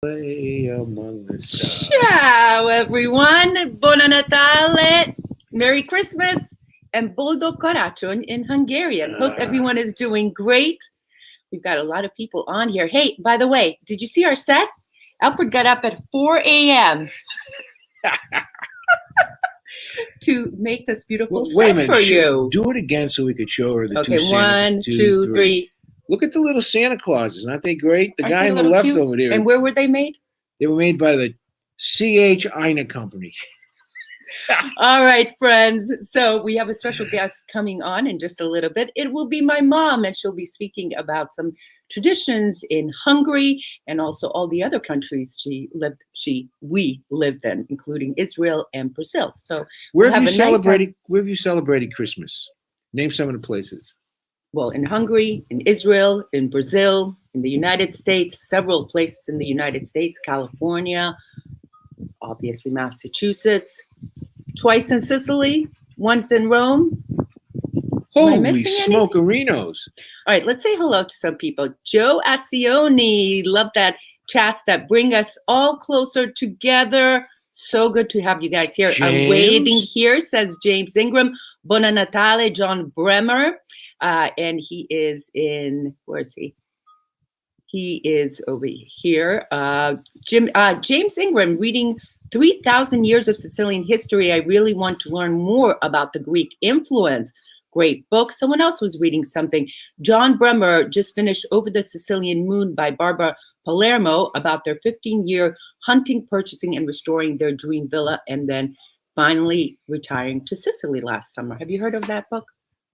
Play among the stars. Ciao, everyone. Buona Natale, Merry Christmas, and Boldo Corazzon in Hungarian. Hope everyone is doing great. We've got a lot of people on here. Hey, by the way, did you see our set? Alfred got up at 4 a.m. to make this beautiful Wait a set minute. for you. Do it again so we could show her the Okay, two Santa. 1, 2, 3. Look at the little Santa Clauses. Aren't they great? The Aren't guy they a on the little left cute? over there. And where were they made? They were made by the C.H. Ina Company. All right, friends. So we have a special guest coming on in just a little bit. It will be my mom, and she'll be speaking about some traditions in Hungary and also all the other countries we lived in, including Israel and Brazil. So Where have you celebrated Christmas? Name some of the places. Well, in Hungary, in Israel, in Brazil, in the United States, several places in the United States, California, obviously Massachusetts, twice in Sicily, once in Rome. Holy smokerinos. All right, let's say hello to some people. Joe Ascioni, love that chats that bring us all closer together. So good to have you guys here. James. I'm waiting here, says James Ingram. Buona Natale, John Bremer. And he is in, where is he? He is over here. James Ingram, reading 3,000 Years of Sicilian History. I really want to learn more about the Greek influence. Great book. Someone else was reading something. John Bremer just finished Over the Sicilian Moon by Barbara Palermo about their 15-year hunting, purchasing, and restoring their dream villa, and then finally retiring to Sicily last summer. Have you heard of that book?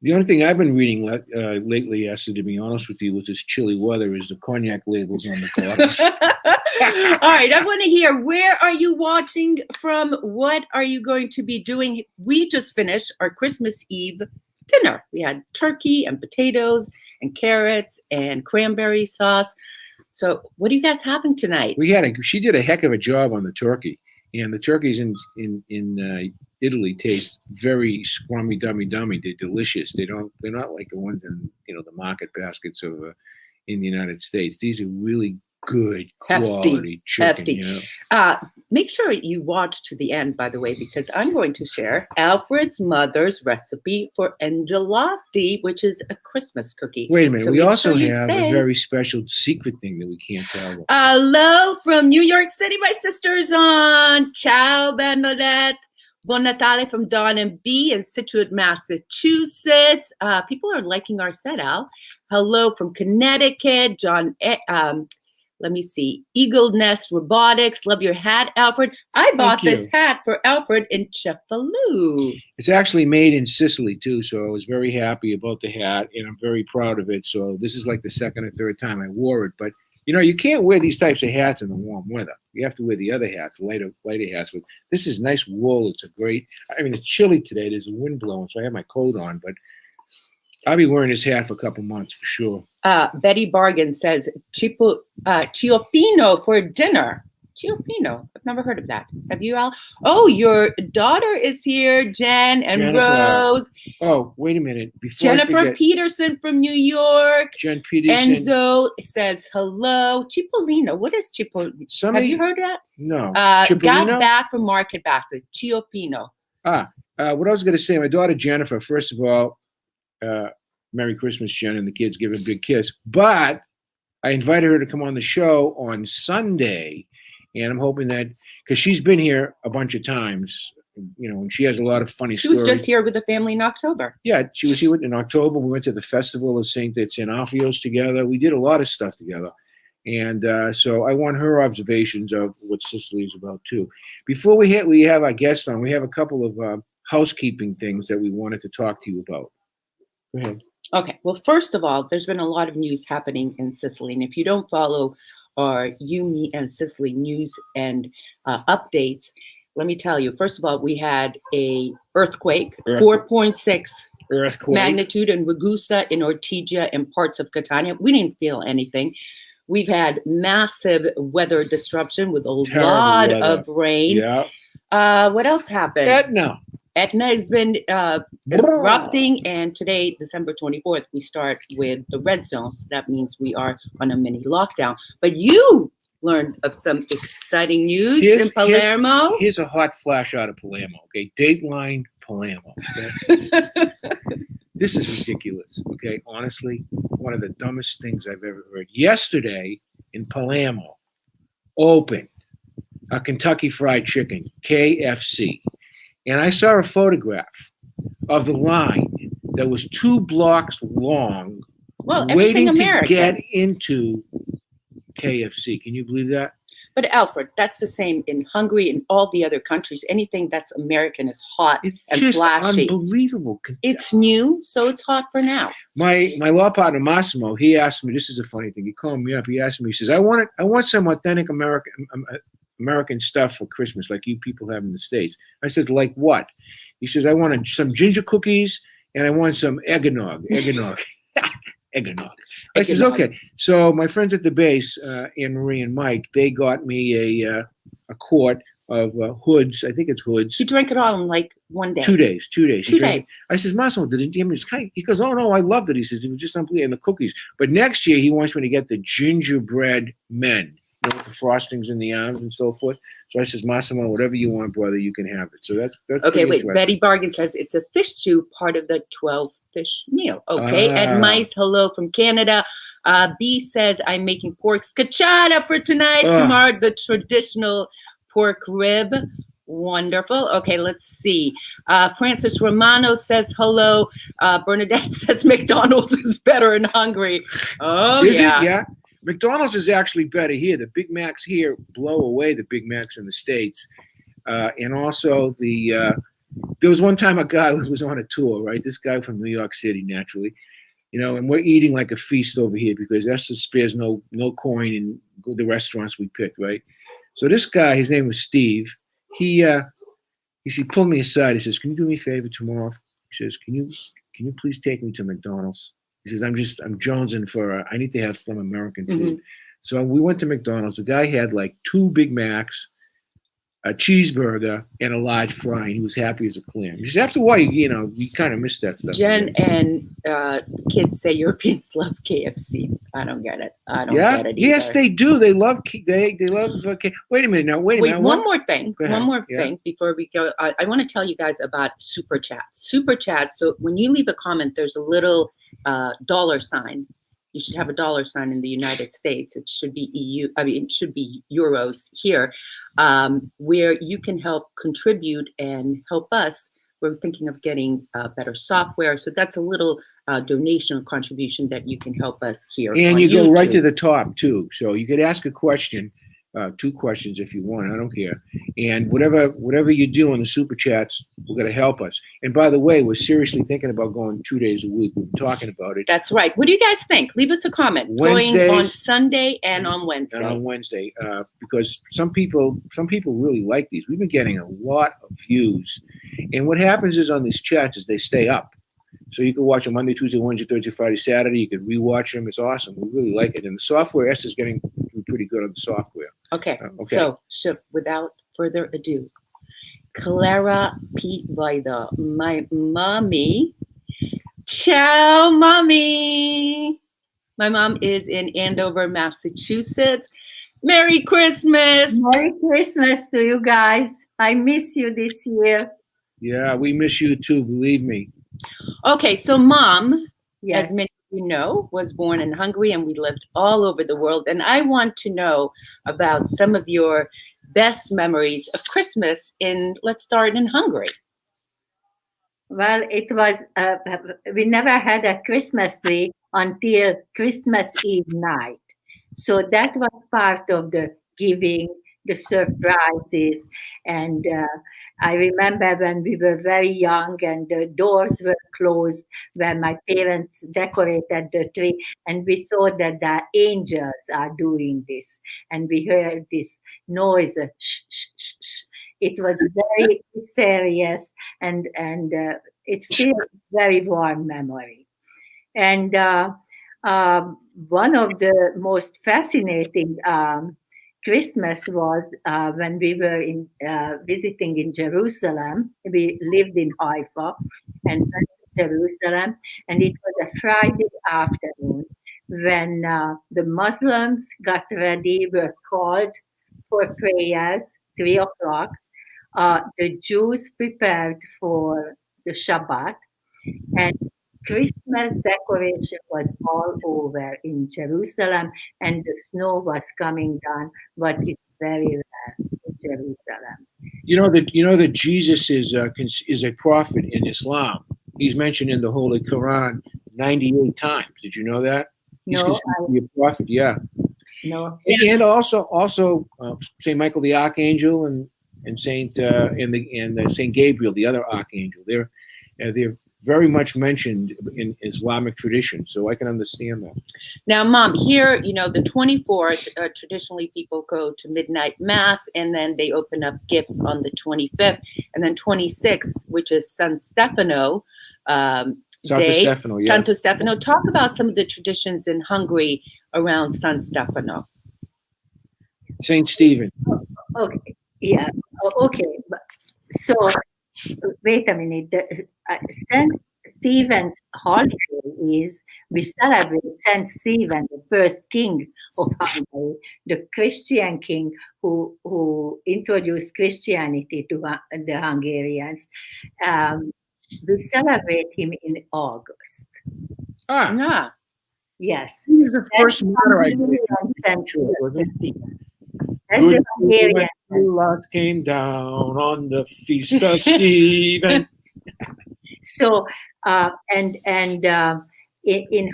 The only thing I've been reading lately, Eszter, to be honest with you, with this chilly weather, is the cognac labels on the bottles. All right, I want to hear, where are you watching from? What are you going to be doing? We just finished our Christmas Eve dinner. We had turkey and potatoes and carrots and cranberry sauce. So what are you guys having tonight? She did a heck of a job on the turkey. And the turkeys in Italy taste very scrummy, dummy. They're delicious. They're not like the ones in the market baskets of in the United States. These are really good quality chicken. Hefty. Make sure you watch to the end, by the way, because I'm going to share Alfred's mother's recipe for Angelotti, which is a Christmas cookie. Wait a minute. So we also have a very special secret thing that we can't tell. Hello from New York City. My sister's on. Ciao, Bernadette. Buon Natale from Dawn and B in Situate, Massachusetts. People are liking our set, Al. Hello from Connecticut. John, let me see. Eagle Nest Robotics. Love your hat, Alfred. I bought this hat for Alfred in Cefalù. It's actually made in Sicily, too, so I was very happy about the hat, and I'm very proud of it. So this is like the second or third time I wore it. But, you can't wear these types of hats in the warm weather. You have to wear the other hats, lighter hats. But this is nice wool. It's it's chilly today. There's a wind blowing, so I have my coat on. But I'll be wearing this hat for a couple months for sure. Betty Bargain says Ciopino for dinner. Ciopino. I've never heard of that. Have you, Al? Oh, your daughter is here, Jen and Jennifer. Rose. Oh, wait a minute. Jennifer Peterson from New York. Jen Peterson. Enzo says hello. Cipollino. What is Cipollino? Have you heard of that? No. Got back from Market Basket. Ciopino. What I was going to say, my daughter Jennifer, first of all, Merry Christmas, Jen, and the kids. Give a big kiss. But I invited her to come on the show on Sunday, and I'm hoping that, because she's been here a bunch of times, and she has a lot of funny stories. She was just here with the family in October. Yeah, she was here in October. We went to the Festival of St. Alfio's together. We did a lot of stuff together. And so I want her observations of what Sicily is about, too. Before we have our guest on, we have a couple of housekeeping things that we wanted to talk to you about. Go ahead. Okay. Well, first of all, there's been a lot of news happening in Sicily. And if you don't follow our You, Me, and Sicily news and updates, let me tell you, first of all, we had a earthquake. 4.6 magnitude in Ragusa, in Ortigia, and parts of Catania. We didn't feel anything. We've had massive weather disruption with a lot of rain. Yeah. What else happened? Etna has been erupting, and today, December 24th, we start with the red zone. So that means we are on a mini lockdown. But you learned of some exciting news Here's- in Palermo. Here's a hot flash out of Palermo. Okay, Dateline Palermo. Okay? This is ridiculous. Okay, honestly, one of the dumbest things I've ever heard. Yesterday in Palermo, opened a Kentucky Fried Chicken, KFC, and I saw a photograph of the line that was 2 blocks long, Well, everything waiting to American. get into KFC. Can you believe that? But Alfred, that's the same in Hungary and all the other countries. Anything that's American is hot It's and just flashy. unbelievable. It's new, so it's hot for now. My law partner Massimo, he asked me. This is a funny thing. He called me up. He asked me. He says, "I want some authentic American stuff for Christmas, like you people have in the States." I said, "Like what?" He says, "I wanted some ginger cookies and I want some eggnog." Eggnog. I says, Eggnog. "Okay." So my friends at the base, Anne Marie and Mike, they got me a quart of Hoods. I think it's Hoods. He drank it all in like one day. 2 days. 2 days. He 2 drank it. days. I says, "Massimo, did it give me this kind?" He goes, "Oh no, I loved it." He says, "It was just unbelievable." And the cookies. But next year he wants me to get the gingerbread men, with the frostings in the arms and so forth. So I says, "Massimo, whatever you want, brother, you can have it." So that's Okay, pretty wait. interesting. Betty Bargain says it's a fish soup, part of the 12 fish meal. Okay. And Mice, hello from Canada. B says, I'm making pork scacciata for tonight. Tomorrow, the traditional pork rib. Wonderful. Okay, let's see. Francis Romano says hello. Bernadette says McDonald's is better in Hungary. Oh, Is yeah. it? Yeah. McDonald's is actually better here. The Big Macs here blow away the Big Macs in the States. And also there was one time a guy who was on a tour, right? This guy from New York City, naturally, and we're eating like a feast over here because Eszter spares no coin in the restaurants we picked, right? So this guy, his name was Steve. He pulled me aside. He says, "Can you do me a favor tomorrow?" He says, "Can you please take me to McDonald's?" He says, I'm jonesing for, I need to have some American food. Mm-hmm. So we went to McDonald's. The guy had like 2 Big Macs, a cheeseburger, and a large fry. And he was happy as a clam. He says, after a while, you kind of miss that stuff. Jen and kids say Europeans love KFC. I don't get it. I don't get it either. Yes, they do. They love. They love. Wait a minute now. Wait a minute. One more thing. Go ahead. One more Yeah. thing before we go. I want to tell you guys about Super Chat. Super Chat. So when you leave a comment, there's a little dollar sign. You should have a dollar sign in the United States. It should be EU. I mean, it should be euros here, where you can help contribute and help us. We're thinking of getting better software. So that's a little donation or contribution that you can help us here. And on you go right YouTube. to the top too. So you could ask a question, 2 questions if you want. I don't care. And whatever you do on the super chats, we're going to help us. And by the way, we're seriously thinking about going 2 days a week. We've been talking about it. That's right. What do you guys think? Leave us a comment. Wednesdays, going on Sunday and on Wednesday. And on Wednesday, because some people really like these. We've been getting a lot of views. And what happens is on these chats is they stay up. So you can watch them Monday, Tuesday, Wednesday, Thursday, Friday, Saturday. You can rewatch them. It's awesome. We really like it. And the software, Esther's getting pretty good on the software. Okay. So without further ado, Clara P. Vida, my mommy. Ciao, mommy. My mom is in Andover, Massachusetts. Merry Christmas. Merry Christmas to you guys. I miss you this year. Yeah, we miss you too, believe me. Okay, so Mom, Yes. as many of you know, was born in Hungary and we lived all over the world. And I want to know about some of your best memories of Christmas let's start in Hungary. Well, it was, we never had a Christmas tree until Christmas Eve night. So that was part of the giving, the surprises. And I remember when we were very young and the doors were closed when my parents decorated the tree, and we thought that the angels are doing this. And we heard this noise, shh, shh, shh, shh. It was very serious, and it's still a very warm memory. And one of the most fascinating Christmas was when we were visiting in Jerusalem. We lived in Haifa and went to Jerusalem, and it was a Friday afternoon when the Muslims got ready, were called for prayers, 3 o'clock. The Jews prepared for the Shabbat, and Christmas decoration was all over in Jerusalem, and the snow was coming down, but it's very rare in Jerusalem. You know that Jesus is a prophet in Islam. He's mentioned in the Holy Quran 98 times. Did you know that? He's No, considered to be a prophet. Yeah, no. and also Saint Michael the Archangel and Saint Saint Gabriel, the other archangel. They're very much mentioned in Islamic tradition, so I can understand that. Now, Mom, here, the 24th, traditionally people go to midnight mass, and then they open up gifts on the 25th, and then 26th, which is San Stefano Santo Day. Stefano, yeah. Santo Stefano. Talk about some of the traditions in Hungary around San Stefano. Saint Stephen. Okay, yeah, okay. So, wait a minute. St. Stephen's holiday is, we celebrate St. Stephen, the first king of Hungary, the Christian king who introduced Christianity to the Hungarians. We celebrate him in August. Yeah. Yes. He was the first martyr, I believe. Good Hungarian. Last came down on the feast of Stephen. So, in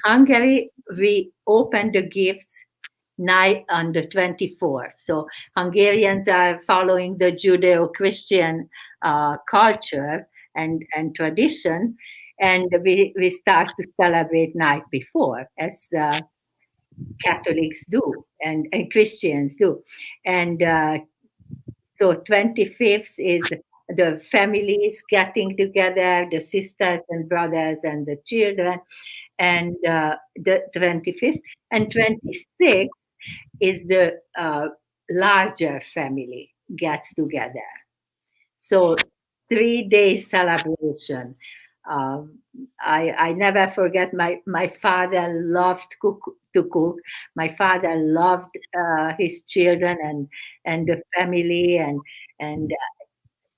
Hungary, we open the gifts night on the 24th. So Hungarians are following the Judeo-Christian culture and tradition, and we start to celebrate night before, as Catholics do and Christians do. And so 25th is the families getting together, the sisters and brothers and the children, and the 25th. And 26th is the larger family gets together. So 3-day celebration. I never forget my father loved to cook. My father loved his children and the family, and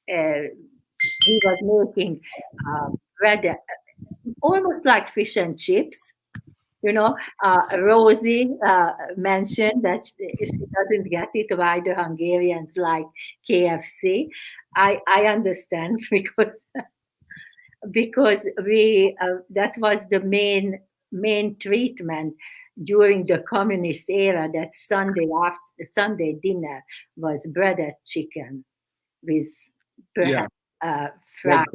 he was making bread, almost like fish and chips. Rosie mentioned that she doesn't get it why the Hungarians like KFC. I understand because we that was the main treatment during the communist era. That Sunday dinner was breaded chicken with perhaps fried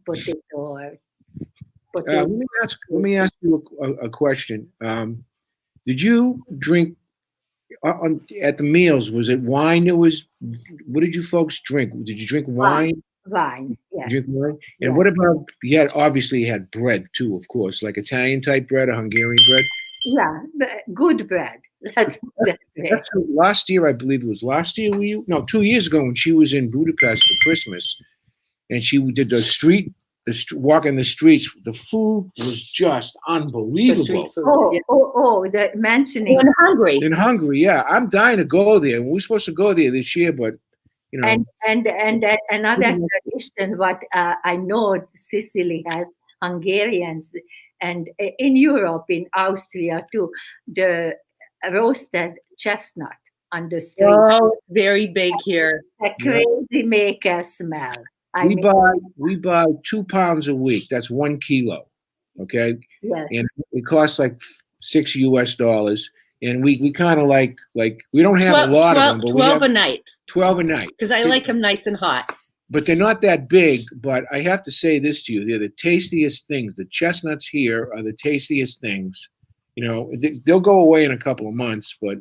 potato or potato. Let me ask you a question. Did you drink at the meals? Was it wine? What did you folks drink? Did you drink wine? Wine, yes. Drink wine? And what about, obviously you had bread too, of course, like Italian type bread or Hungarian bread? Yeah, good bread. That's last year, I believe it was last year, 2 years ago when she was in Budapest for Christmas, and she did walk in the streets. The food was just unbelievable. The mentioning in Hungary. In Hungary, yeah. I'm dying to go there. We were supposed to go there this year, but And another tradition, what I know Sicily has, Hungarians, and in Europe, in Austria too, the roasted chestnut on the street. Oh, it's very big here. A crazy maker smell. We buy 2 pounds a week. That's 1 kilo. Okay. Yes. And it costs like $6 US. And we kind of like we don't have a lot of them, but 12 a night. 12 a night. Because I like them nice and hot. But they're not that big. But I have to say this to you: they're the tastiest things. The chestnuts here are the tastiest things. They'll go away in a couple of months, but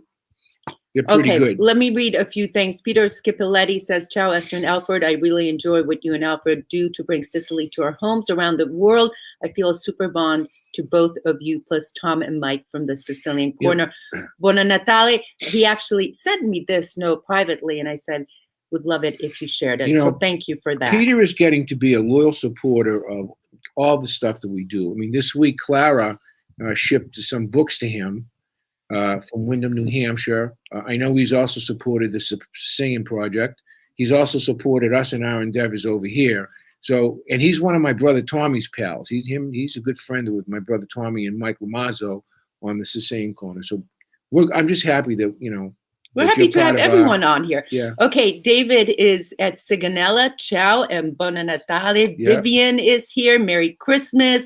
they're pretty good. Let me read a few things. Peter Scipiletti says, "Ciao, Eszter and Alfred. I really enjoy what you and Alfred do to bring Sicily to our homes around the world. I feel a super bond to both of you, plus Tom and Mike from the Sicilian Corner. Buona Natale." He actually sent me this note privately, and I said, would love it if you shared it. So thank you for that. Peter is getting to be a loyal supporter of all the stuff that we do. I mean, this week, Clara shipped some books to him from Windham, New Hampshire. I know he's also supported the Sicilian project. He's also supported us in our endeavors over here. So, and he's one of my brother Tommy's pals. He's a good friend with my brother Tommy and Mike Lamazzo on the Sicilian corner. So, I'm just happy that we're that happy you're to have part of everyone on here. Yeah. Okay, David is at Sigonella. Ciao and Buona Natale. Yeah. Vivian is here. Merry Christmas.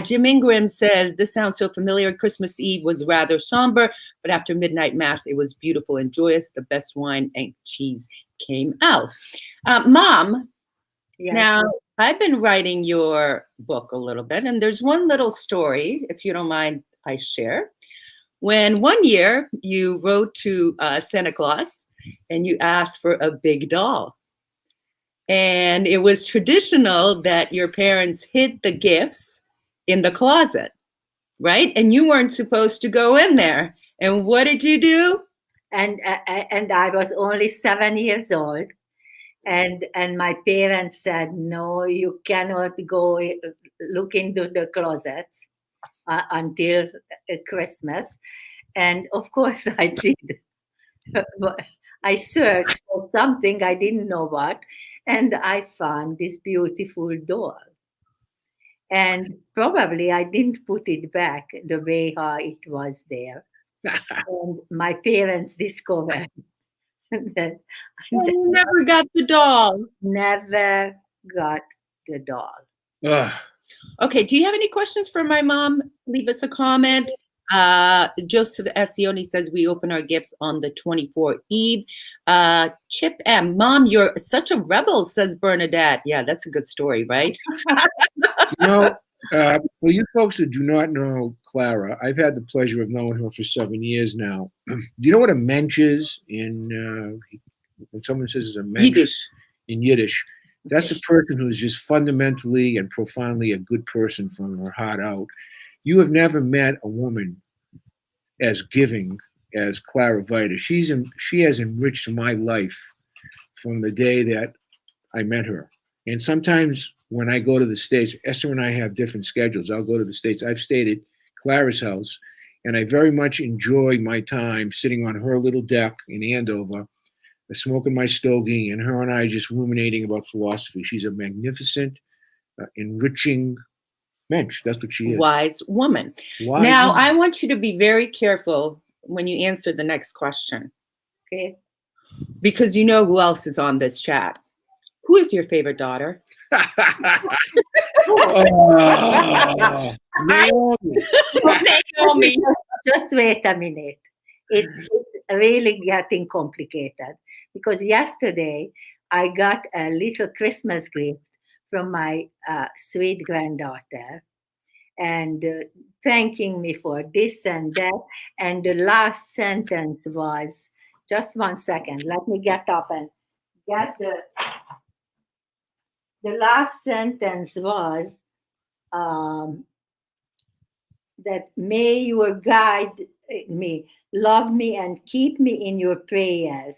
Jim Ingram says, this sounds so familiar. Christmas Eve was rather somber, but after midnight mass, it was beautiful and joyous. The best wine and cheese came out. Mom, Yeah. now I've been writing your book a little bit, and there's one little story, if you don't mind, I share. When one year you wrote to Santa Claus and you asked for a big doll. And it was traditional that your parents hid the gifts in the closet, right? And you weren't supposed to go in there. And what did you do? And I was only 7 years old. And my parents said, no, you cannot go look into the closets until Christmas. And of course I did. I searched for something, I didn't know what, and I found this beautiful doll. And probably I didn't put it back the way how it was there. And my parents discovered that You never got the doll. never got the doll. Ugh. Okay, do you have any questions for my mom? Leave us a comment. Joseph Essioni says we open our gifts on the 24th Eve. Chip M, Mom, you're such a rebel, says Bernadette. Yeah, that's a good story, right? For you folks that do not know Clara, I've had the pleasure of knowing her for 7 years now. Do you know what a mensch is? When someone says it's a mensch Yiddish. in Yiddish, that's a person who's just fundamentally and profoundly a good person from her heart out. You have never met a woman as giving as Clara Vita. She has enriched my life from the day that I met her. And sometimes when I go to the States, Eszter and I have different schedules. I'll go to the States. I've stayed at Clara's house, and I very much enjoy my time sitting on her little deck in Andover, smoking my stogie, and her and I just ruminating about philosophy. She's a magnificent, enriching mensch. That's what she is. Wise woman. Wise Now, woman. I want you to be very careful when you answer the next question, Okay. because you know who else is on this chat. Who is your favorite daughter? Oh, Naomi. Naomi. Just wait a minute. It's really getting complicated because yesterday I got a little Christmas gift from my sweet granddaughter and thanking me for this and that. And the last sentence was, just 1 second, let me get up and get the last sentence was that may your guide me, love me and keep me in your prayers.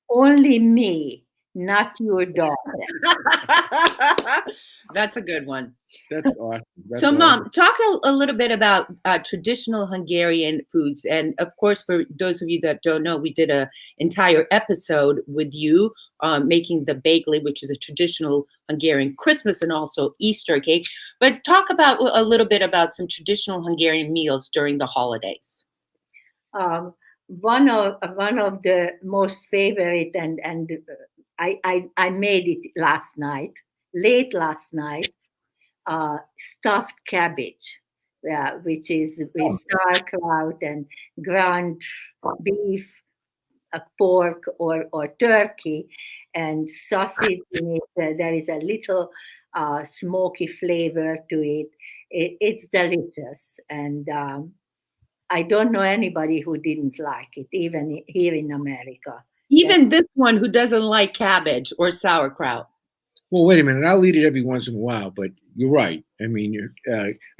Only me, not your daughter. That's a good one. That's awesome. That's So, awesome. Mom, talk a little bit about traditional Hungarian foods. And of course, for those of you that don't know, we did an entire episode with you making the bagel, which is a traditional Hungarian Christmas and also Easter cake. But talk about a little bit about some traditional Hungarian meals during the holidays. One of the most favorite, and I made it late last night, stuffed cabbage, which is with sauerkraut and ground beef, pork or turkey, and sausage in it. There is a little smoky flavor to it. It's delicious, and I don't know anybody who didn't like it, even here in America. Even this one who doesn't like cabbage or sauerkraut. Well, wait a minute. I'll eat it every once in a while, but you're right. I mean,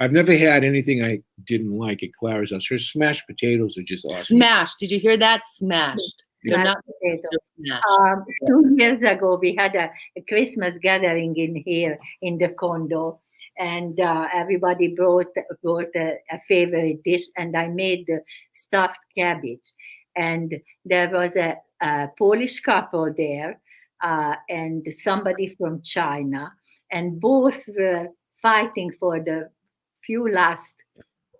I've never had anything I didn't like at Clara's house. Her smashed potatoes are just awesome. Smashed. Did you hear that? Smashed. They're not Potato. smashed. 2 years ago, we had a Christmas gathering in here in the condo, and everybody brought a favorite dish, and I made the stuffed cabbage. And there was a Polish couple there, and somebody from China, and both were fighting for the few last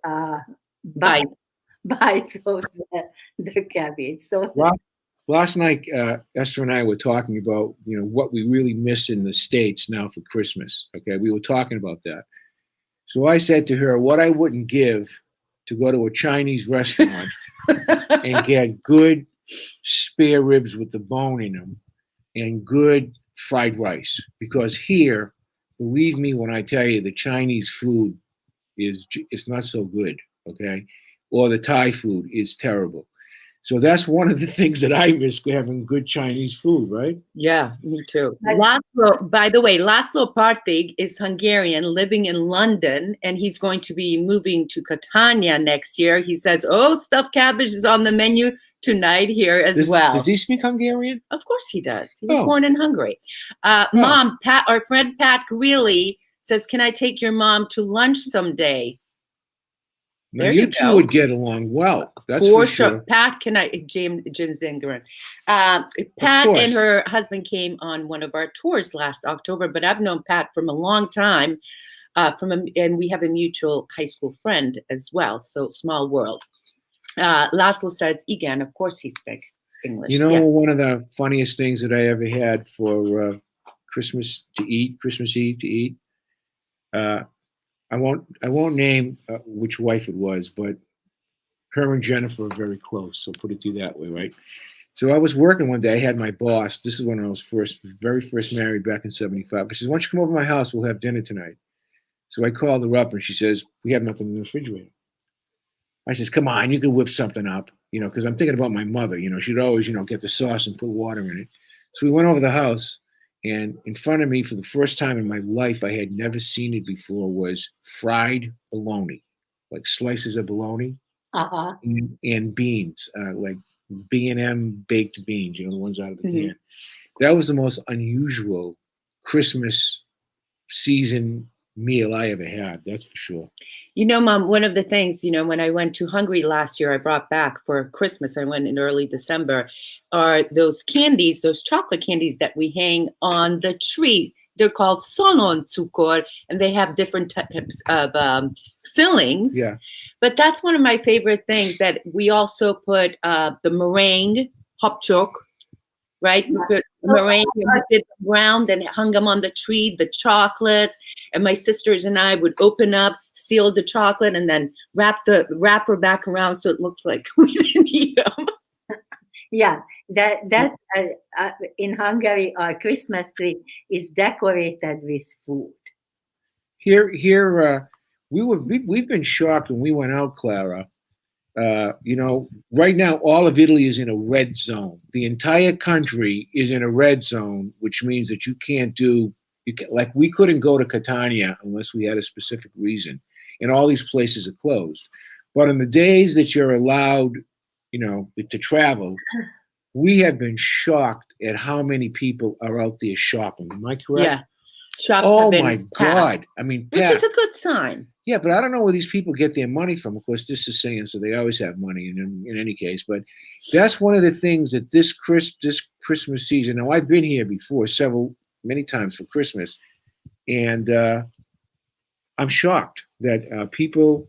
uh, Bye. bites of the cabbage. So Last night, Esther and I were talking about, what we really miss in the States now for Christmas. Okay, we were talking about that. So I said to her, what I wouldn't give to go to a Chinese restaurant and get good spare ribs with the bone in them and good fried rice. Because here, believe me when I tell you, the Chinese food it's not so good, okay? Or the Thai food is terrible. So that's one of the things that I miss, having good Chinese food, right? Yeah, me too. Laszlo, by the way, Laszlo Partig is Hungarian, living in London, and he's going to be moving to Catania next year. He says, stuffed cabbage is on the menu tonight here as well. Does he speak Hungarian? Of course he does. He was born in Hungary. Mom, our friend Pat Greeley says, can I take your mom to lunch someday? Now, you two would get along well. That's for sure. Pat, Jim Zingerin. Pat and her husband came on one of our tours last October, but I've known Pat from a long time, and we have a mutual high school friend as well. So small world. Laszlo says, again, of course he speaks English. One of the funniest things that I ever had for Christmas Eve to eat. I won't name which wife it was, but her and Jennifer are very close. So put it to you that way, right? So I was working one day. I had my boss. This is when I was very first married back in '75. She says, "Why don't you come over to my house? We'll have dinner tonight." So I called her up, and she says, "We have nothing in the refrigerator." I says, "Come on, you can whip something up, because I'm thinking about my mother. She'd always, get the sauce and put water in it." So we went over the house. And in front of me, for the first time in my life, I had never seen it before, was fried bologna, like slices of bologna, and beans, like B&M baked beans, the ones out of the can. That was the most unusual Christmas season meal I ever had, that's for sure. Mom, one of the things, when I went to Hungary last year, I brought back for Christmas, I went in early December, are those candies, those chocolate candies that we hang on the tree. They're called szaloncukrot, and they have different types of fillings. Yeah. But that's one of my favorite things, that we also put the meringue, hopchok, right? We put meringue, and we did round and hung them on the tree, the chocolates, and my sisters and I would open up, steal the chocolate, and then wrap the wrapper back around so it looks like we didn't eat them. Yeah, that in Hungary, our Christmas tree is decorated with food. Here, we've been shocked when we went out, Clara. Right now, all of Italy is in a red zone. The entire country is in a red zone, which means that you can't do, like we couldn't go to Catania unless we had a specific reason. And all these places are closed. But on the days that you're allowed, to travel, we have been shocked at how many people are out there shopping. Am I correct? Yeah. Shops have been my God. I mean, which is a good sign. Yeah, but I don't know where these people get their money from. Of course, this is saying, so they always have money in any case. But that's one of the things that this Christmas season, now I've been here before many times for Christmas, and I'm shocked that people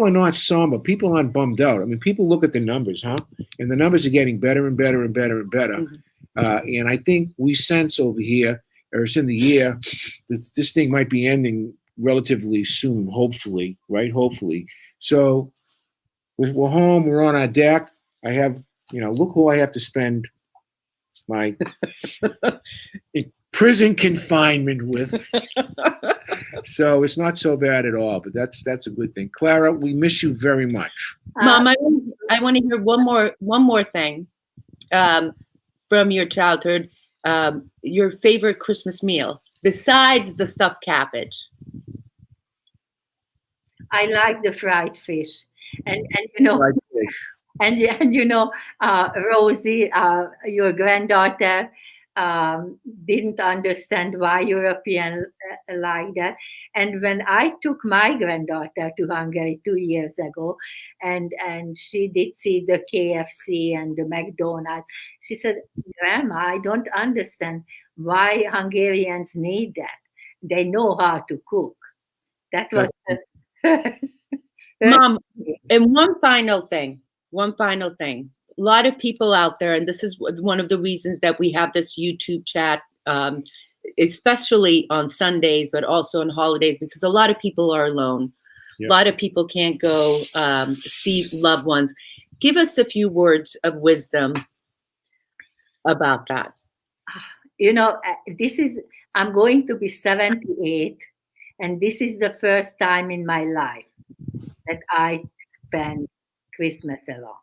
are not somber. People aren't bummed out. I mean, people look at the numbers, huh? And the numbers are getting better and better and better and better. And I think we sense over here, or it's in the year, this thing might be ending relatively soon, hopefully, right? Hopefully. So we're home, we're on our deck. I have, look who I have to spend my prison confinement with. So it's not so bad at all, but that's a good thing. Clara, we miss you very much. Mom, I want to hear one more thing from your childhood. Your favorite Christmas meal besides the stuffed cabbage. I like the fried fish, and Fried fish. and Rosie, your granddaughter, didn't understand why European like that. And when I took my granddaughter to Hungary 2 years ago, and she did see the KFC and the McDonald's, she said, "Grandma, I don't understand why Hungarians need that. They know how to cook." That was Mom, and one final thing. A lot of people out there, and this is one of the reasons that we have this YouTube chat, especially on Sundays, but also on holidays, because a lot of people are alone. Yep. A lot of people can't go see loved ones. Give us a few words of wisdom about that. You know, I'm going to be 78, and this is the first time in my life that I spend Christmas alone.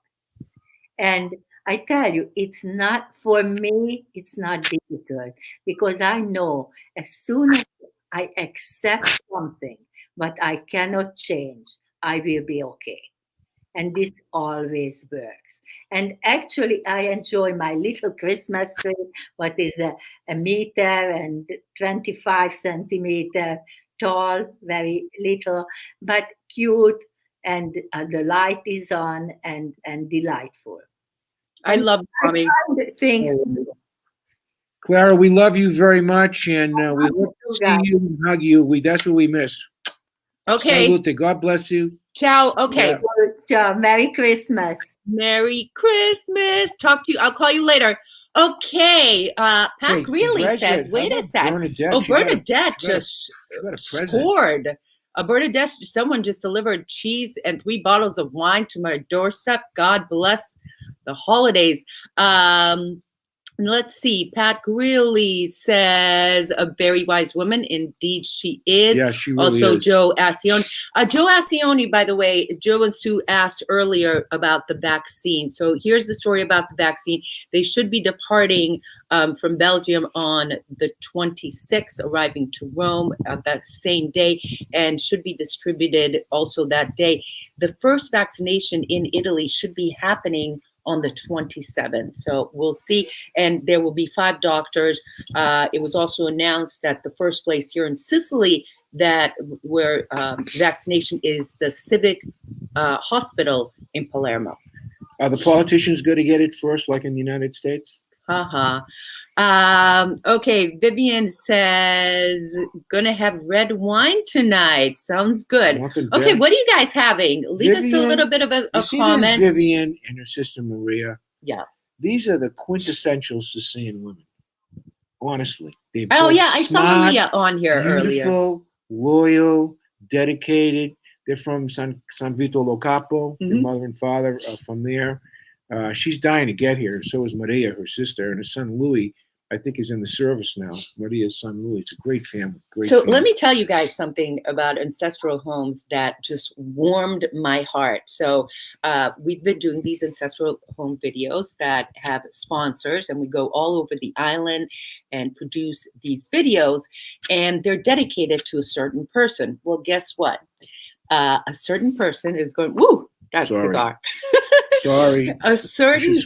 And I tell you, it's not, for me, it's not difficult, because I know as soon as I accept something, but I cannot change, I will be okay. And this always works. And actually, I enjoy my little Christmas tree, what is a meter and 25 centimeter tall, very little, but cute, and the light is on, and delightful. I love Mami. Things. Clara, we love you very much, and we hope to see you and hug you. That's what we miss. Okay. Salute. God bless you. Ciao. Okay. Ciao. Merry Christmas. Merry Christmas. Talk to you. I'll call you later. Okay. Pat really says, wait a sec. Bernadette. Oh, Bernadette just scored. Bernadette, someone just delivered cheese and 3 bottles of wine to my doorstep. God bless the holidays. Let's see. Pat Greeley says, a very wise woman. Indeed, she is. Yeah, she really also, is. Joe Ascione. Joe Ascione, by the way, Joe and Sue asked earlier about the vaccine. So here's the story about the vaccine. They should be departing from Belgium on the 26th, arriving to Rome that same day, and should be distributed also that day. The first vaccination in Italy should be happening on the 27th. So we'll see. And there will be 5 doctors. It was also announced that the first place here in Sicily that where vaccination is the Civic Hospital in Palermo. Are the politicians going to get it first, like in the United States? Okay, Vivian says, gonna have red wine tonight. Sounds good. Okay, what are you guys having? Leave us a little bit of a comment. Vivian and her sister Maria. Yeah. These are the quintessential Sicilian women. Honestly. Oh yeah, I saw Maria on here beautiful, earlier. Loyal, dedicated. They're from San Vito Lo Capo. Their mother and father are from there. She's dying to get here. So is Maria, her sister, and her son Louis, I think, is in the service now. Maria's son Louis. It's a great family. Let me tell you guys something about ancestral homes that just warmed my heart. So we've been doing these ancestral home videos that have sponsors, and we go all over the island and produce these videos, and they're dedicated to a certain person. Well, guess what? A certain person is going, woo, that's a cigar. Sorry. A certain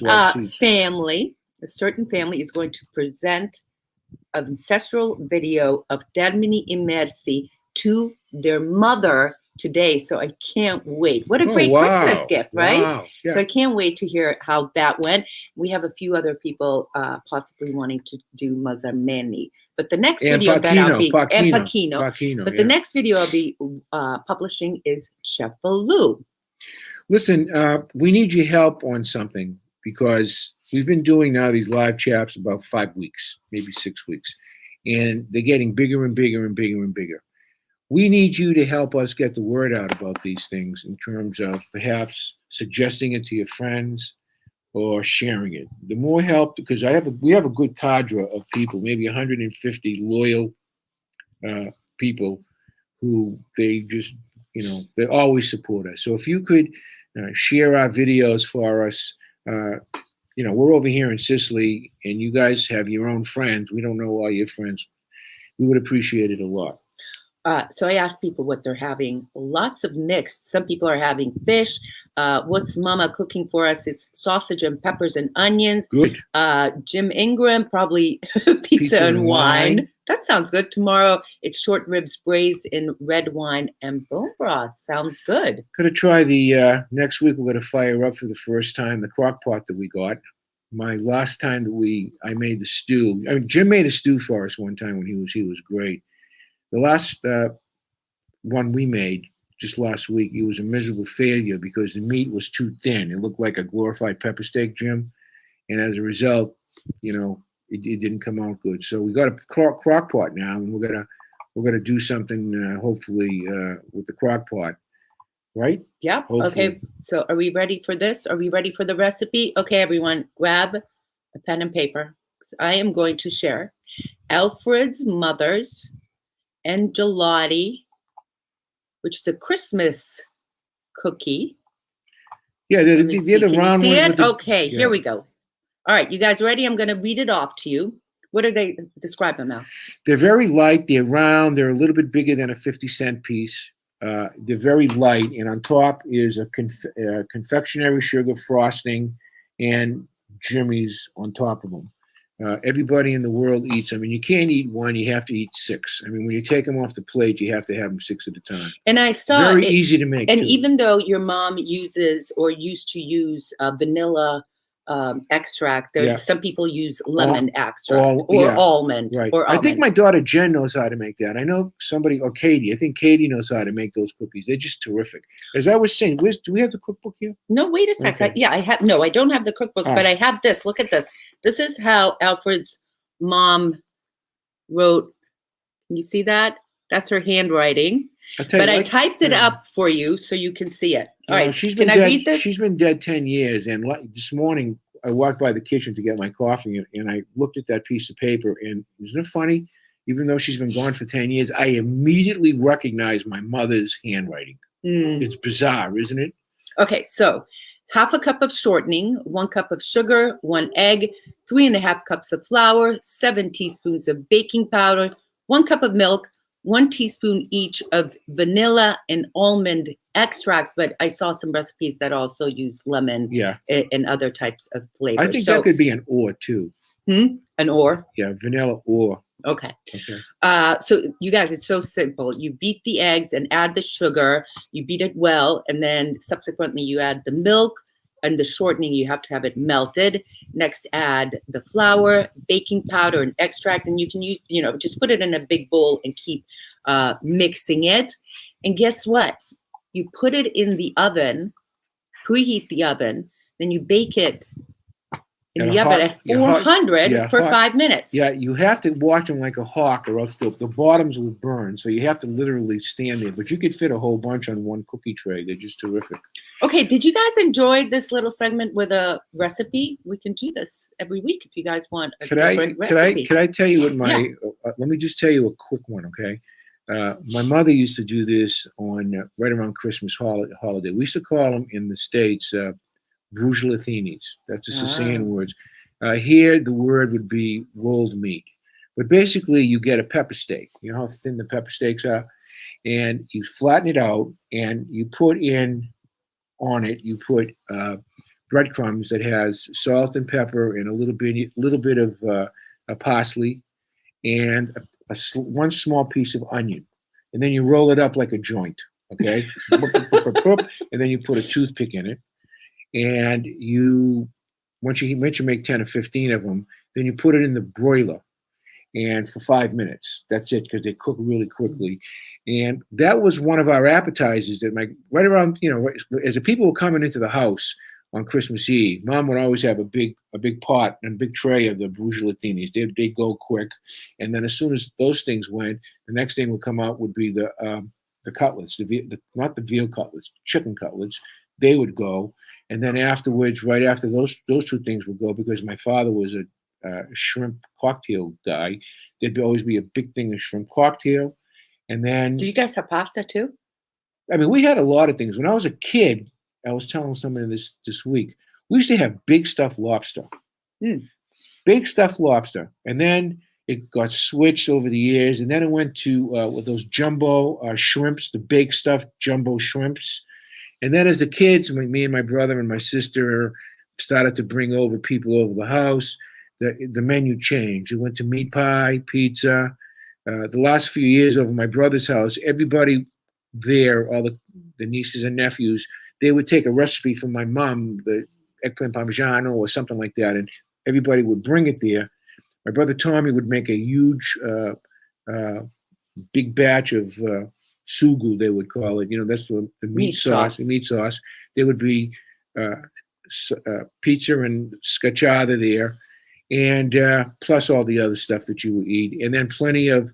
family is going to present an ancestral video of Termini Immersi to their mother today. So I can't wait. What a great Christmas gift, right? Wow. Yeah. So I can't wait to hear how that went. We have a few other people possibly wanting to do Mazzarmeni. But the next video that I'll be Pacchino, but the next video I'll be publishing is Cefalù. Listen, we need your help on something, because we've been doing now these live chats about 5 weeks, maybe 6 weeks, and they're getting bigger and bigger and bigger and bigger. We need you to help us get the word out about these things in terms of perhaps suggesting it to your friends or sharing it. The more help, because we have a good cadre of people, maybe 150 loyal people who they just, they always support us. So if you could share our videos for us. We're over here in Sicily, and you guys have your own friends. We don't know all your friends. We would appreciate it a lot. So I asked people what they're having. Lots of mixed. Some people are having fish. What's Mama cooking for us? It's sausage and peppers and onions. Good. Jim Ingram, probably pizza and wine. That sounds good. Tomorrow, it's short ribs braised in red wine and bone broth. Sounds good. Gonna try the next week. We're gonna fire up for the first time the crock pot that we got. My last time that I made the stew. I mean, Jim made a stew for us one time when he was great. The last one we made just last week, it was a miserable failure because the meat was too thin. It looked like a glorified pepper steak, Jim, and as a result, it didn't come out good. So we got a crock pot now, and we're gonna do something hopefully with the crock pot, right? Yeah. Hopefully. Okay. So are we ready for this? Are we ready for the recipe? Okay, everyone, grab a pen and paper. I am going to share Alfred's mother's Angelotti, which is a Christmas cookie. Yeah, they're the round see ones. it? Okay, yeah. Here we go. All right, you guys ready? I'm going to read it off to you. What do they describe them now? They're very light. They're round. They're a little bit bigger than a 50-cent piece. They're very light, and on top is a confectionery sugar frosting and jimmies on top of them. Everybody in the world eats them, and you can't eat one. You have to eat 6. I mean, when you take them off the plate, you have to have them 6 at a time. And I saw very easy to make. And too. even though your mom uses or used to use vanilla extract, there's some people use lemon extract or almond. Right. Or almond. I think my daughter Jen knows how to make that. I know somebody, or Katie. I think Katie knows how to make those cookies. They're just terrific. As I was saying, do we have the cookbook here? No, wait a second. Okay. Yeah, I have. No, I don't have the cookbooks, but I have this. Look at this. This is how Alfred's mom wrote. Can you see that? That's her handwriting. I typed it up for you so you can see it. All right. Can I read this? She's been dead 10 years. And this morning, I walked by the kitchen to get my coffee, and I looked at that piece of paper. And isn't it funny? Even though she's been gone for 10 years, I immediately recognized my mother's handwriting. It's bizarre, isn't it? Okay. So 1/2 cup of shortening, 1 cup of sugar, 1 egg, 3½ cups of flour, 7 teaspoons of baking powder, 1 cup of milk, 1 teaspoon each of vanilla and almond extracts, but I saw some recipes that also use lemon and other types of flavors. I think that could be an or too. An or? Yeah, vanilla or. Okay. So you guys, it's so simple. You beat the eggs and add the sugar. You beat it well, and then subsequently you add the milk and the shortening. You have to have it melted. Next, add the flour, baking powder, and extract, and you can use, just put it in a big bowl and keep mixing it. And guess what? You put it in the oven, preheat the oven, then you bake it in the oven at 400 for 5 minutes. Yeah, you have to watch them like a hawk, or else the bottoms will burn. So you have to literally stand there. But you could fit a whole bunch on one cookie tray. They're just terrific. Okay, did you guys enjoy this little segment with a recipe? We can do this every week if you guys want a different recipe. Could I tell you what my? Let me just tell you a quick one, okay? My mother used to do this on right around Christmas holiday. We used to call them in the States bruschettinis. That's the Sicilian words. Here, the word would be rolled meat. But basically, you get a pepper steak. You know how thin the pepper steaks are? And you flatten it out, and you put on it, you put breadcrumbs that has salt and pepper and a little bit of parsley and one small piece of onion. And then you roll it up like a joint, okay? And then you put a toothpick in it. And once you make 10 or 15 of them, then you put it in the broiler, and for 5 minutes. That's it, because they cook really quickly. And that was one of our appetizers that right around, as the people were coming into the house on Christmas Eve, Mom would always have a big pot and a big tray of the bruschettinis. They'd go quick. And then as soon as those things went, the next thing would come out would be the cutlets, not the veal cutlets, chicken cutlets. They would go. And then afterwards, right after those 2 things would go, because my father was a shrimp cocktail guy, there'd always be a big thing of shrimp cocktail. And then... Did you guys have pasta too? I mean, we had a lot of things. When I was a kid, I was telling somebody this week, we used to have big stuffed lobster. Big stuffed lobster. And then It got switched over the years, and then it went to with those jumbo shrimps, the big stuffed jumbo shrimps. And then as the kids, me and my brother and my sister started to bring over people over the house, the menu changed. It went to meat pie, pizza. The last few years over my brother's house, everybody there, all the nieces and nephews, they would take a recipe from my mom, the eggplant parmigiano or something like that, and everybody would bring it there. My brother Tommy would make a huge, big batch of sugu, they would call it. You know, that's the meat sauce. The meat sauce. There would be pizza and scacciata there, and plus all the other stuff that you would eat, and then plenty of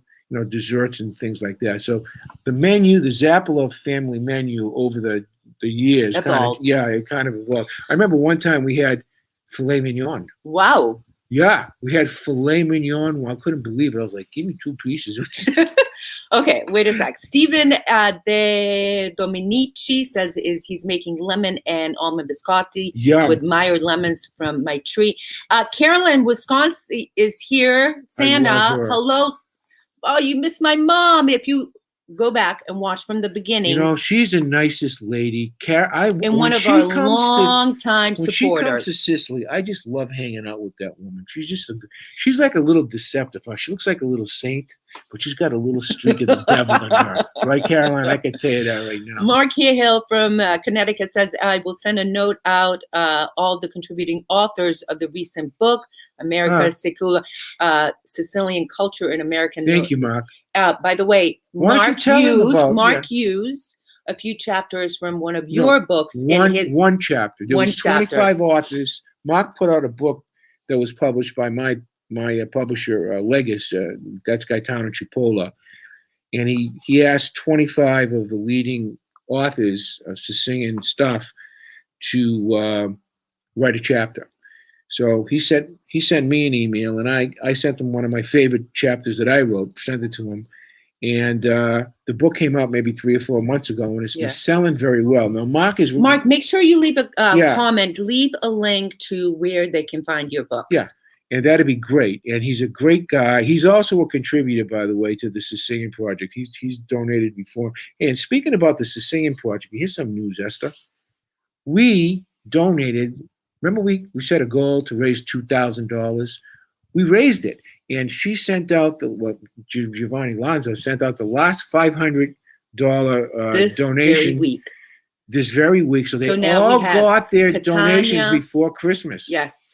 desserts and things like that. So the menu, the Zappala family menu, over the years, it kind of evolved. I remember one time we had filet mignon. Wow. Yeah, we had filet mignon. Well, I couldn't believe it. I was like, give me 2 pieces. Okay, wait a sec. Stephen De Dominici says he's making lemon and almond biscotti with Meyer lemons from my tree. Carolyn, Wisconsin is here. Santa, hello. Oh, you missed my mom. If you go back and watch from the beginning. She's the nicest lady. And one of our long-time supporters. When she comes to Sicily, I just love hanging out with that woman. She's like a little deceptive. She looks like a little saint, but she's got a little streak of the devil in her. Right, Caroline? I can tell you that right now. Mark Hill from Connecticut says, I will send a note out, all the contributing authors of the recent book, America's Sicilian Culture in American. Thank you, Mark. By the way, Mark used a few chapters from one of your books. One chapter. There was 25 authors. Mark put out a book that was published by my publisher, Legis, that's Gaetano Cipolla. And he asked 25 of the leading authors of Sicilian stuff to write a chapter. So he sent me an email, and I sent him one of my favorite chapters that I wrote, sent it to him. And the book came out maybe 3 or 4 months ago, and it's been selling very well. Now, Mark, make sure you leave a comment. Leave a link to where they can find your books. Yeah, and that'd be great. And he's a great guy. He's also a contributor, by the way, to the Sicilian Project. He's donated before. And speaking about the Sicilian Project, here's some news, Esther. We donated. Remember, we set a goal to raise $2,000. We raised it, and she sent out Giovanni Lanza sent out the last $500 donation this very week. So they all got their donations before Christmas. Yes.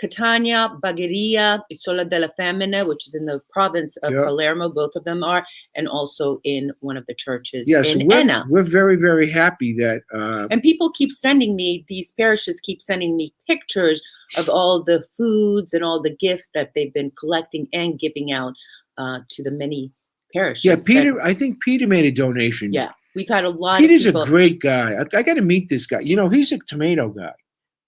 Catania, Bagheria, Isola della Femmina, which is in the province of Palermo, both of them are, and also in one of the churches in Enna. We're very, very happy that... and people keep sending me, these parishes keep sending me pictures of all the foods and all the gifts that they've been collecting and giving out to the many parishes. Yeah, Peter, I think Peter made a donation. Yeah, we've had a lot Peter's of people. Peter's a great guy. I got to meet this guy. He's a tomato guy.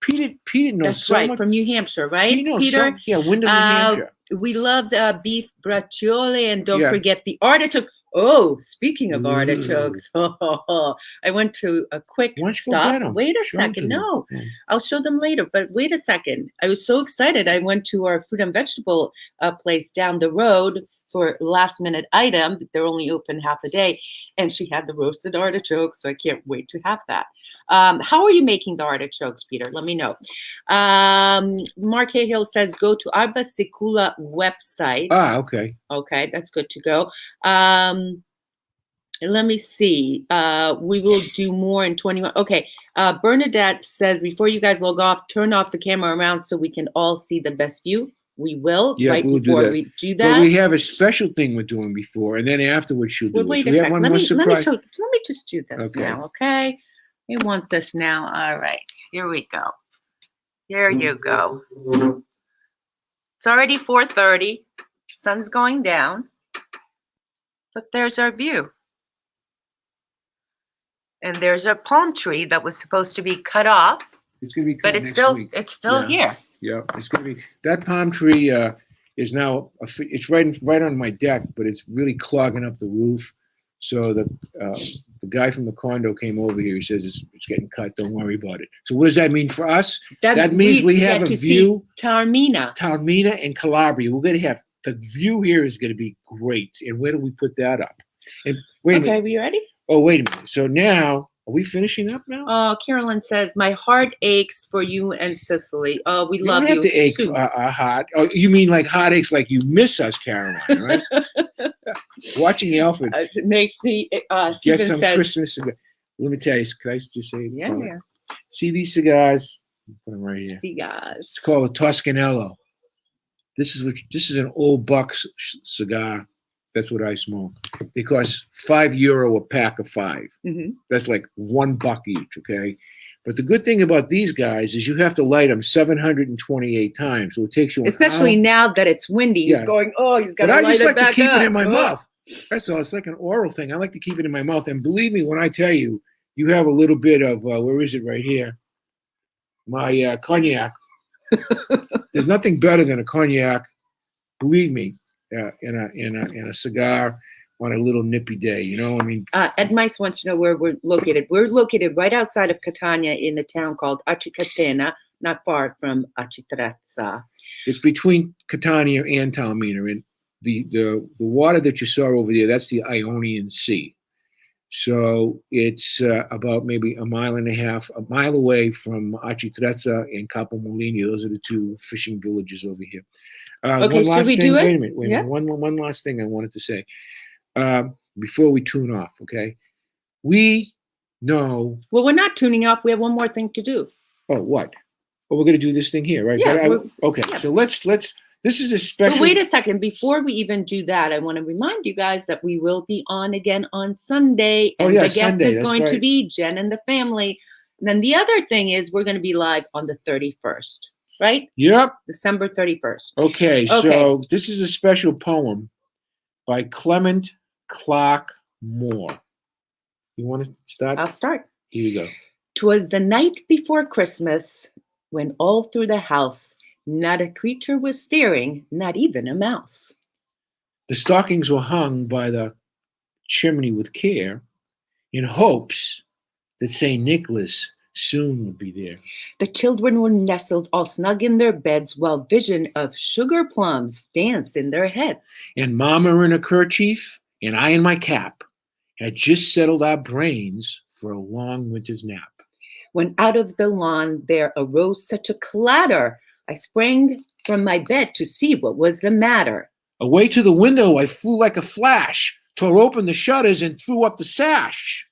Peter knows That's right, from New Hampshire, right, Peter? Wyndham, New Hampshire. We love beef braccioli, and don't forget the artichoke. Oh, speaking of artichokes, I went to a quick stop. Wait a second. No, I'll show them later, but wait a second. I was so excited. I went to our fruit and vegetable place down the road for last minute item. They're only open half a day, and she had the roasted artichokes, so I can't wait to have that. How are you making the artichokes, Peter? Let me know. Mark Cahill says go to Arba Sicula website. Okay. Okay, that's good to go. Let me see. We will do more in 21. Okay. Bernadette says before you guys log off, turn off the camera around so we can all see the best view. We will before we do that. But we have a special thing we're doing before, and then afterwards she'll do wait it. So a second. Let me just do this now, okay? We want this now. All right, here we go. There you go. It's already 4:30. Sun's going down, but there's our view. And there's a palm tree that was supposed to be cut off. It's going to be cut but it's still here. Yeah, it's going to be. That palm tree is now, it's right on my deck, but it's really clogging up the roof. So the guy from the condo came over here. He says it's getting cut. Don't worry about it. So what does that mean for us? That means we have a view. Taormina and Calabria. We're going to have the view here is going to be great. And where do we put that up? And wait a Okay, minute. were you ready? Oh, wait a minute. So now, are we finishing up now? Oh, Carolyn says, my heart aches for you and Sicily. Oh, we You love don't have you. to ache Sue. our heart. Oh, you mean like heartaches, like you miss us, Caroline, right? Watching Alfred It makes the, get Stephen some says, Christmas cigar. Let me tell you, can I just say, yeah, Paula? yeah. See these cigars? Put them right here. See, guys. It's called a Toscanello. This is an old buck cigar. That's what I smoke. They cost €5 a pack of 5. Mm-hmm. That's like $1 each, okay? But the good thing about these guys is you have to light them 728 times. So it takes you an Especially hour. now that it's windy. Yeah. He's going, oh, he's got But to I light just it like to back keep up. it in my Oh. mouth. That's all. It's like an oral thing. I like to keep it in my mouth. And believe me when I tell you, you have a little bit of, where is it right here? My cognac. There's nothing better than a cognac, believe me, in a cigar on a little nippy day. You know, I mean, Ed Mice wants to know where we're located. We're located right outside of Catania in a town called Acicatena, not far from Acitrezza. it's between Catania and Taormina, and the water that you saw over there, that's the Ionian Sea. So it's about maybe a mile away from Acitrezza and Capomolini. Those are the 2 fishing villages over here. Okay, one should last we thing. do it? Wait a minute. Yeah. One last thing I wanted to say before we tune off. Okay, we know. Well, we're not tuning off. We have one more thing to do. Oh, what? Well, we're going to do this thing here, right? Yeah, But okay. yeah. So let's. This is a special. But wait a second. Before we even do that, I want to remind you guys that we will be on again on Sunday. Oh, And yeah, the guest Sunday, is that's going to right. be Jen and the family. And then the other thing is we're going to be live on the 31st, right? Yep. December 31st. Okay. So this is a special poem by Clement Clark Moore. You want to start? I'll start. Here you go. 'Twas the night before Christmas when all through the house not a creature was stirring, not even a mouse. The stockings were hung by the chimney with care, in hopes that St. Nicholas soon would be there. The children were nestled all snug in their beds while vision of sugar plums danced in their heads. And Mama in a kerchief and I in my cap had just settled our brains for a long winter's nap. When out of the lawn there arose such a clatter, I sprang from my bed to see what was the matter. Away to the window I flew like a flash, tore open the shutters and threw up the sash.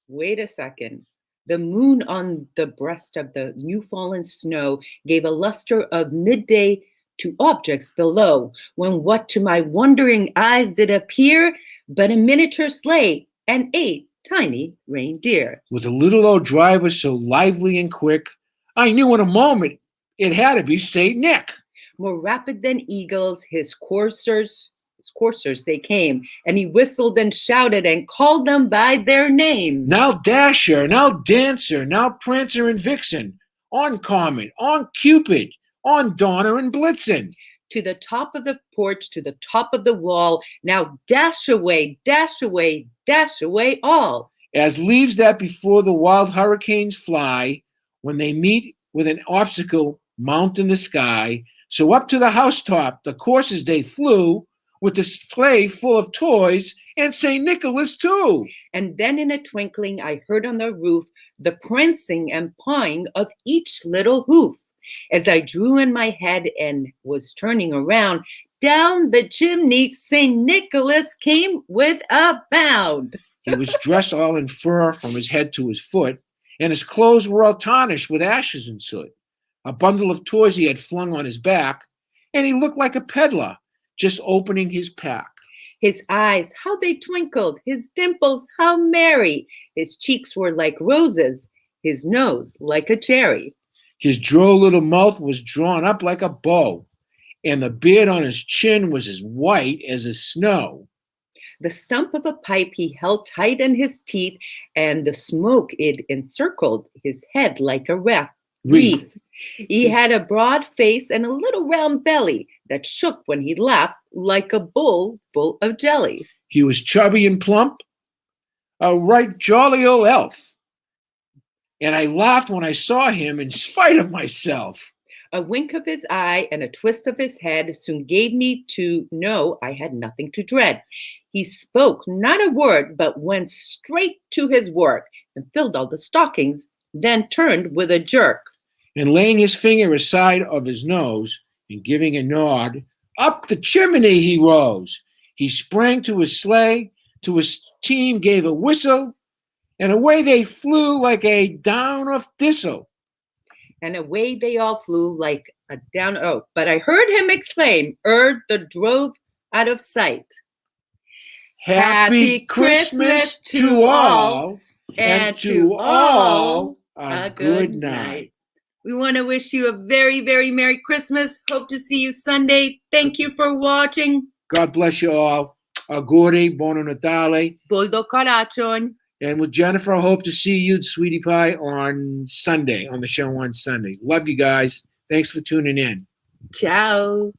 Wait a second. The moon on the breast of the new fallen snow gave a luster of midday to objects below, when what to my wondering eyes did appear but a miniature sleigh and 8 tiny reindeer. With a little old driver so lively and quick, I knew in a moment it had to be St. Nick. More rapid than eagles, his coursers they came, and he whistled and shouted and called them by their name. Now Dasher, now Dancer, now Prancer and Vixen, on Comet, on Cupid, on Donner and Blitzen. To the top of the porch, to the top of the wall, now dash away, dash away, dash away all. As leaves that before the wild hurricanes fly, when they meet with an obstacle mount in the sky, so up to the housetop the coursers they flew, with the sleigh full of toys and St. Nicholas too. And then in a twinkling I heard on the roof the prancing and pawing of each little hoof. As I drew in my head and was turning around, down the chimney St. Nicholas came with a bound. He was dressed all in fur from his head to his foot, and his clothes were all tarnished with ashes and soot. A bundle of toys he had flung on his back, and he looked like a peddler just opening his pack. His eyes, how they twinkled, his dimples, how merry. His cheeks were like roses, his nose like a cherry. His droll little mouth was drawn up like a bow, and the beard on his chin was as white as the snow. The stump of a pipe he held tight in his teeth, and the smoke it encircled his head like a wreath. He had a broad face and a little round belly that shook when he laughed like a bowl full of jelly. He was chubby and plump, a right jolly old elf. And I laughed when I saw him in spite of myself. A wink of his eye and a twist of his head soon gave me to know I had nothing to dread. He spoke not a word, but went straight to his work and filled all the stockings, then turned with a jerk. And laying his finger aside of his nose and giving a nod, up the chimney he rose. He sprang to his sleigh, to his team gave a whistle, and away they flew like a down of thistle. And away they all flew like a down. Oh, but I heard him exclaim, ere the drove out of sight. Happy Christmas to all, and to all a good night. We want to wish you a very, very Merry Christmas. Hope to see you Sunday. Thank you for watching. God bless you all. Auguri, Buon Natale. Boldo Karachon. And with Jennifer, I hope to see you, Sweetie Pie, on Sunday, on the show on Sunday. Love you guys. Thanks for tuning in. Ciao.